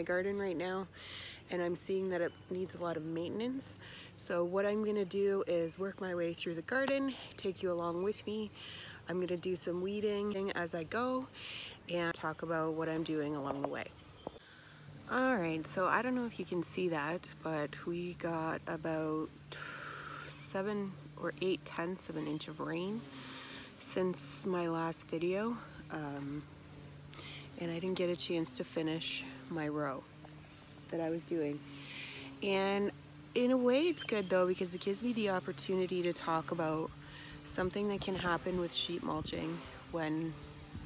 my garden right now, and I'm seeing that it needs a lot of maintenance. So what I'm gonna do is work my way through the garden, take you along with me. I'm gonna do some weeding as I go and talk about what I'm doing along the way. All right, so I don't know if you can see that, but we got about 7 or 8/10 of an inch of rain since my last video, and I didn't get a chance to finish my row that I was doing. And in a way it's good though, because it gives me the opportunity to talk about something that can happen with sheet mulching when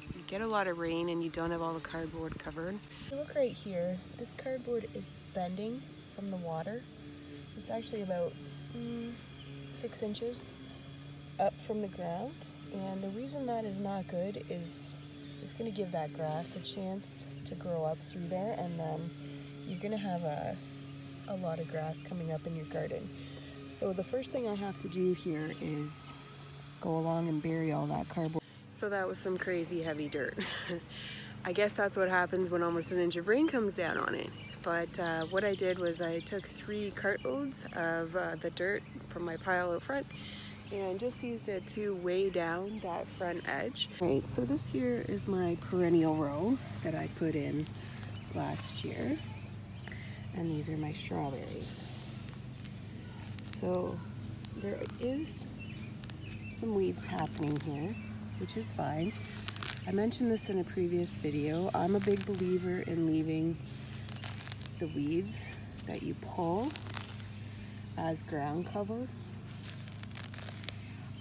you get a lot of rain and you don't have all the cardboard covered. If you look right here, this cardboard is bending from the water. It's actually about 6 inches up from the ground, and the reason that is not good is it's going to give that grass a chance to grow up through there, and then you're going to have a lot of grass coming up in your garden. So the first thing I have to do here is go along and bury all that cardboard. So that was some crazy heavy dirt. I guess that's what happens when almost an inch of rain comes down on it. But what I did was I took 3 cartloads of the dirt from my pile out front and just used it to weigh down that front edge. All right, so this here is my perennial row that I put in last year, and these are my strawberries. So there is some weeds happening here, which is fine. I mentioned this in a previous video. I'm a big believer in leaving the weeds that you pull as ground cover.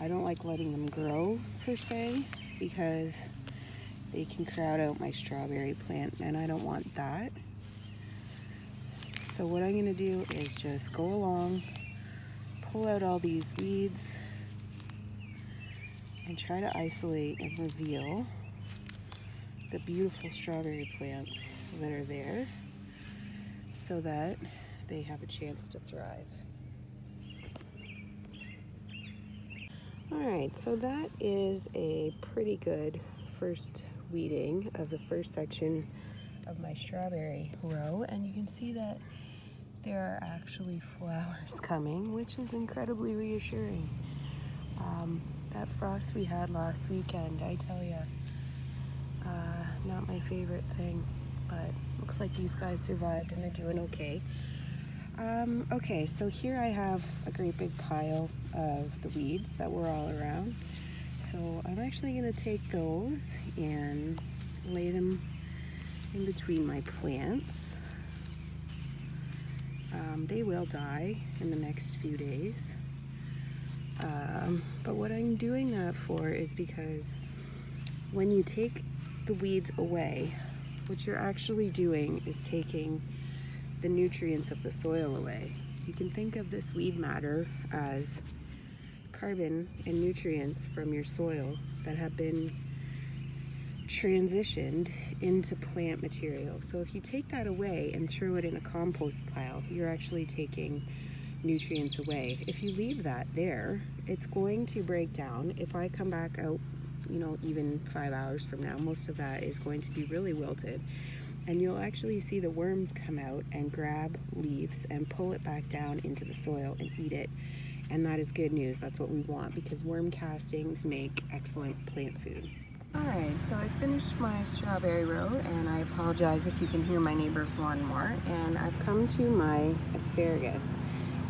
I don't like letting them grow per se, because they can crowd out my strawberry plant, and I don't want that. So what I'm gonna do is just go along, pull out all these weeds, and try to isolate and reveal the beautiful strawberry plants that are there so that they have a chance to thrive. All right, so that is a pretty good first weeding of the first section of my strawberry row, and you can see that there are actually flowers coming, which is incredibly reassuring. That frost we had last weekend, I tell you, not my favorite thing, but looks like these guys survived and they're doing okay. Okay, so here I have a great big pile of the weeds that were all around. So I'm actually gonna take those and lay them in between my plants. They will die in the next few days. But what I'm doing that for is because when you take the weeds away, what you're actually doing is taking the nutrients of the soil away. You can think of this weed matter as carbon and nutrients from your soil that have been transitioned into plant material. So if you take that away and throw it in a compost pile, you're actually taking nutrients away. If you leave that there, it's going to break down. If I come back out, you know, even 5 hours from now, most of that is going to be really wilted, and you'll actually see the worms come out and grab leaves and pull it back down into the soil and eat it. And that is good news. That's what we want, because worm castings make excellent plant food. All right, so I finished my strawberry row, and I apologize if you can hear my neighbor's lawnmower, and I've come to my asparagus.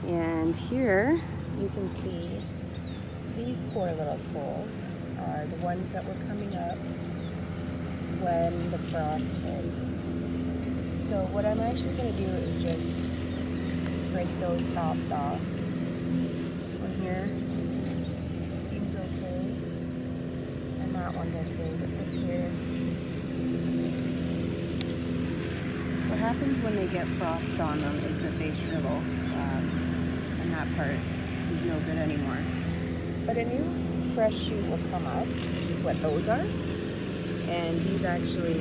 And here you can see these poor little souls are the ones that were coming up when the frost hit. So what I'm actually going to do is just break those tops off. This one here seems okay, and that one's okay, but this here, what happens when they get frost on them is that they shrivel, and that part is no good anymore. But a new fresh shoot will come up, which is what those are, and these actually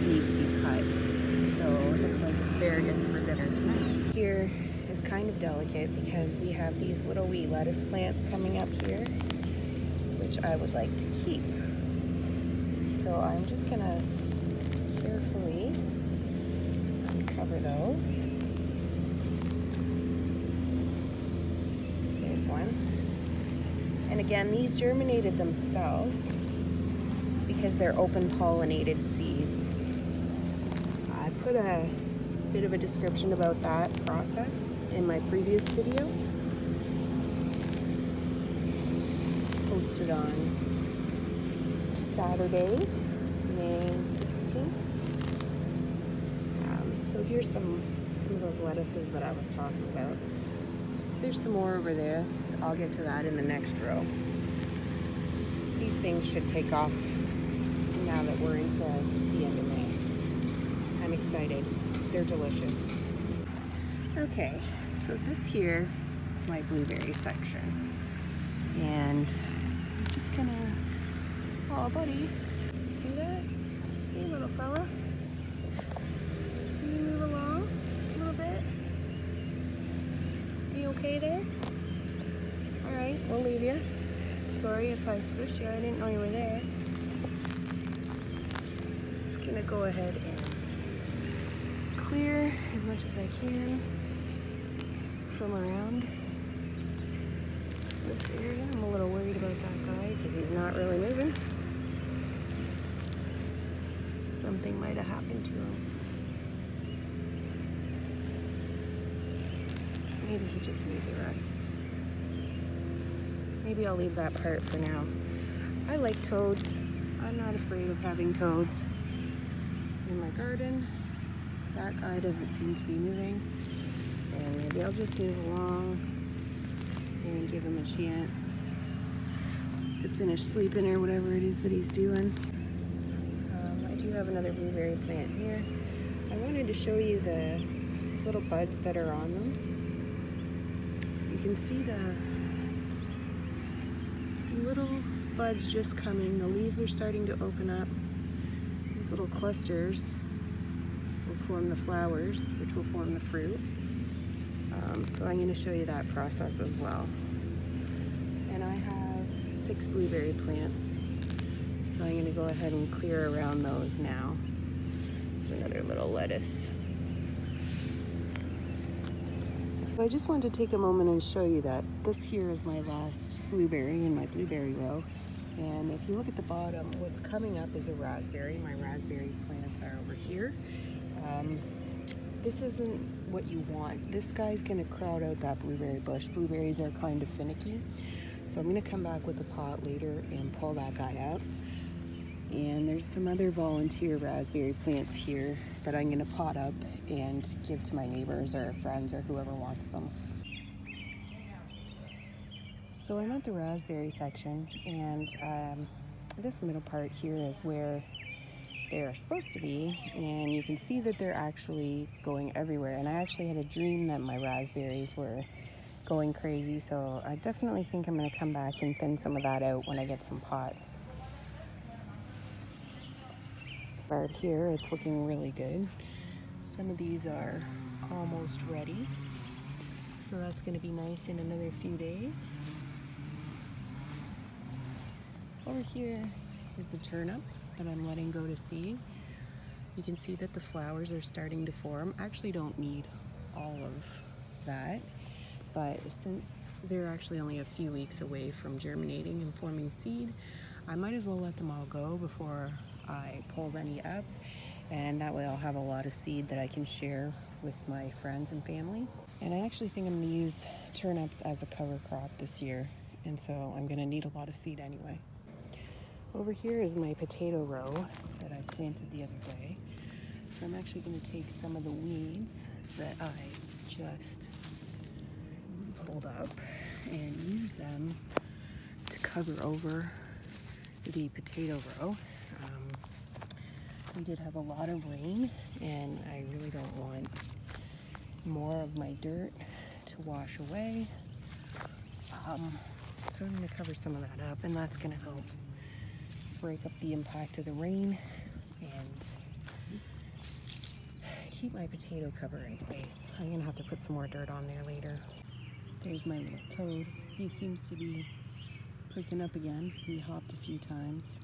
need to be cut. So it looks like asparagus for dinner tonight. Here is kind of delicate because we have these little wee lettuce plants coming up here, which I would like to keep. So I'm just gonna carefully cover those. There's one. And again, these germinated themselves because they're open pollinated seeds. I put a bit of a description about that process in my previous video. Posted on Saturday, May 16th. So here's some of those lettuces that I was talking about. There's some more over there. I'll get to that in the next row. These things should take off now that we're into the end of May. I'm excited. They're delicious. Okay, so this here is my blueberry section. And I'm just gonna, oh buddy, you see that? Hey little fella. Can you move along a little bit? Are you okay there? Alright, we'll leave you. Sorry if I squished you, I didn't know you were there. Just gonna go ahead and clear as much as I can from around this area. I'm a little worried about that guy because he's not really moving. Something might have happened to him. Maybe he just needs a rest. Maybe I'll leave that part for now. I like toads. I'm not afraid of having toads in my garden. That guy doesn't seem to be moving. And maybe I'll just move along and give him a chance to finish sleeping or whatever it is that he's doing. I do have another blueberry plant here. I wanted to show you the little buds that are on them. You can see the little buds just coming. The leaves are starting to open up. These little clusters will form the flowers, which will form the fruit. So I'm going to show you that process as well. And I have 6 blueberry plants. So I'm going to go ahead and clear around those now. There's another little lettuce. So I just wanted to take a moment and show you that this here is my last blueberry in my blueberry row. And if you look at the bottom, what's coming up is a raspberry. My raspberry plants are over here. This isn't what you want. This guy's gonna crowd out that blueberry bush. Blueberries are kind of finicky. So I'm gonna come back with a pot later and pull that guy out. And there's some other volunteer raspberry plants here that I'm gonna pot up and give to my neighbors or friends or whoever wants them. So I'm at the raspberry section, and this middle part here is where they're supposed to be, and you can see that they're actually going everywhere. And I actually had a dream that my raspberries were going crazy, so I definitely think I'm going to come back and thin some of that out when I get some pots. Right here, it's looking really good. Some of these are almost ready, so that's going to be nice in another few days. Over here is the turnip that I'm letting go to seed. You can see that the flowers are starting to form. I actually don't need all of that, but since they're actually only a few weeks away from germinating and forming seed, I might as well let them all go before I pull any up, and that way I'll have a lot of seed that I can share with my friends and family. And I actually think I'm going to use turnips as a cover crop this year, and so I'm going to need a lot of seed anyway. Over here is my potato row that I planted the other day. So I'm actually going to take some of the weeds that I just pulled up and use them to cover over the potato row. We did have a lot of rain, and I really don't want more of my dirt to wash away. So I'm going to cover some of that up, and that's going to help break up the impact of the rain and keep my potato cover in place. I'm going to have to put some more dirt on there later. There's my little toad. He seems to be perking up again. He hopped a few times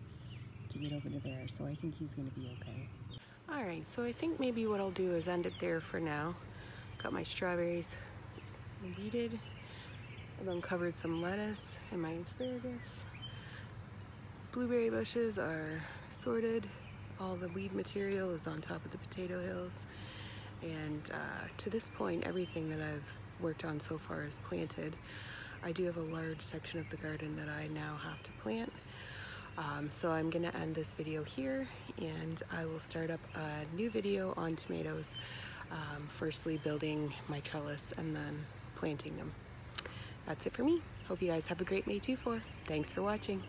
to get over to there, so I think he's going to be okay. Alright, so I think maybe what I'll do is end it there for now. Got my strawberries weeded. I've uncovered some lettuce and my asparagus. Blueberry bushes are sorted. All the weed material is on top of the potato hills. And to this point, everything that I've worked on so far is planted. I do have a large section of the garden that I now have to plant. So I'm gonna end this video here, and I will start up a new video on tomatoes, firstly building my trellis and then planting them. That's it for me. Hope you guys have a great May 2-4. Thanks for watching.